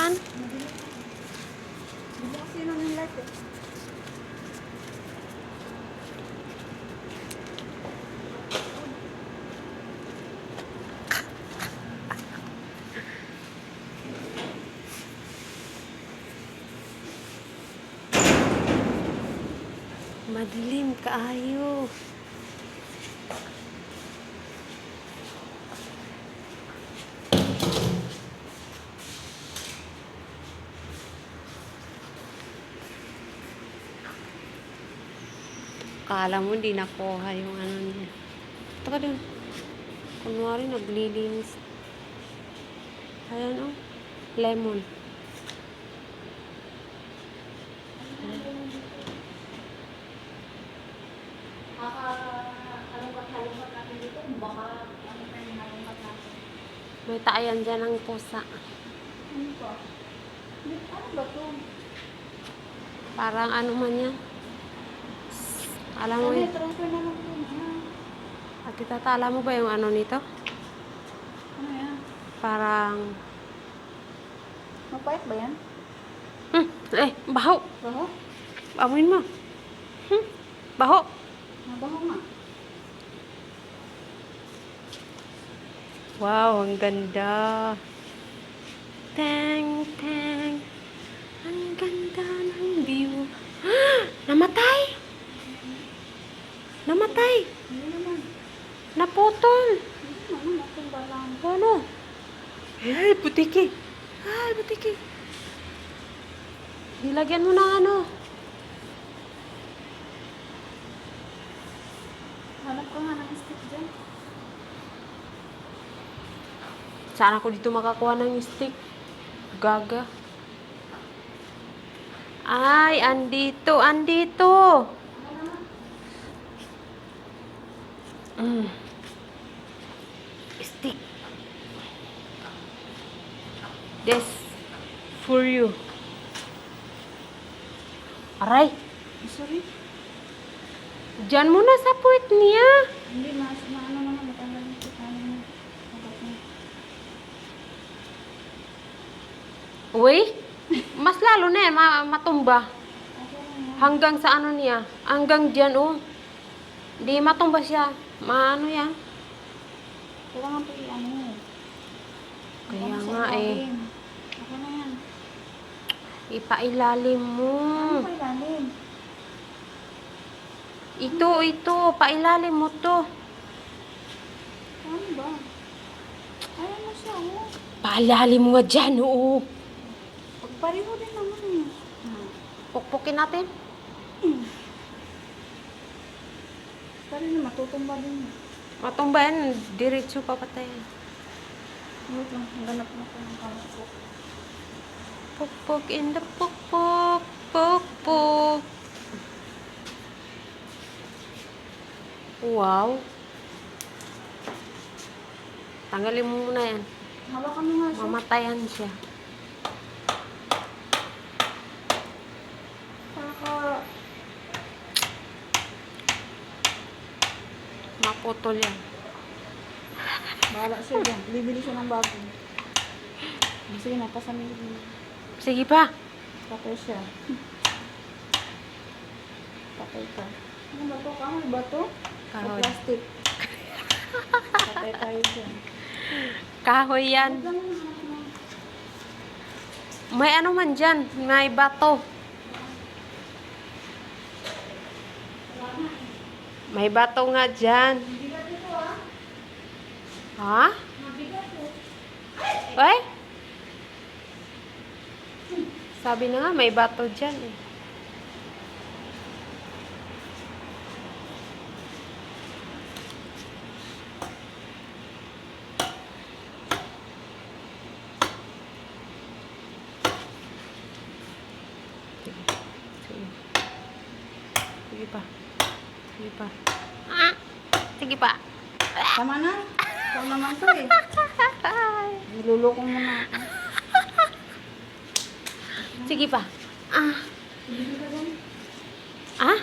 yan? Hindi kasi yun ang light eh. Madilim kaayo. Kala mo hindi nakuha yung ano niya. Ito ka dun. Kunwari naglilinis. Ayan oh. Lemon. Halungkat natin dito. Baka ano pa yung halungkat natin. May taayan dyan ng pusa. Ano pa? Ano ba ito? Parang ano man yan. Alam mo Ano yun. transfer na lang yun. At itatala mo ba yung ano nito? Ano yan? Parang... Mapait ba yan? Baho. Baho? Amoyin mo. Baho. Mabaho nga. Wow, ang ganda. Teng, teng. Ang ganda ng view. Namatay. Namatay. Hindi naman. Naputol. Hindi naman. Natin ba lang? Ano? Ay, butiki. Ay, butiki. Nilagyan mo ng ano. Hanap ko nga ng stick dyan. Saan ako dito makakuha ng stick? Gaga. Ay, andito, andito. Stick. This for you. Aray, Sorry? dyan muna sa puwit niya. Hindi, maano naman. Matanggal yung stick. Ano na? Uy, mas lalo na yan, matumba. Okay na yan. Hanggang sa ano niya, hanggang dyan, oh. Di matumba siya. Maano yan? Kailangan po i-ano eh. Kaya Ano sa nga eh. ilalim. Okay na yan. Ipailalim mo. Ano pa ilalim? Ito, pailalim mo to. Ano ba? Ayan na siya, oh. Pailalim mo nga dyan, oo. Pagpareho din naman eh. Pukpukin natin. Pero na matutumba din. Matumba yan, diretso papatay. Wait lang, ganap na ko ng kamay ko. Pukpuk in the pukpuk. Pukpuk. Wow. Tanggalin mo muna yan. Hawakan mo nga siya. Mamatayan siya. Maputol yan. Bahala siya dyan. Bibili siya ng bago. Sige na, pasamin. Sige pa. Patay siya. Patay ka. Ano ba ito? Kahoy ba ito? Kahoy. Plastic. Patay tayo dyan. Kahoy yan. Wait lang na. May ano man dyan. May bato. May bato nga dyan. Mabigat ito ah. Ha? Mabigat ito. Ay? Sabi na nga, may bato dyan eh. Sige pa. Sige pa. Sige pa. Tama na. Ikaw naman to eh. Niluloko mo na ako. Sige pa. Bibili ka doon? Ah?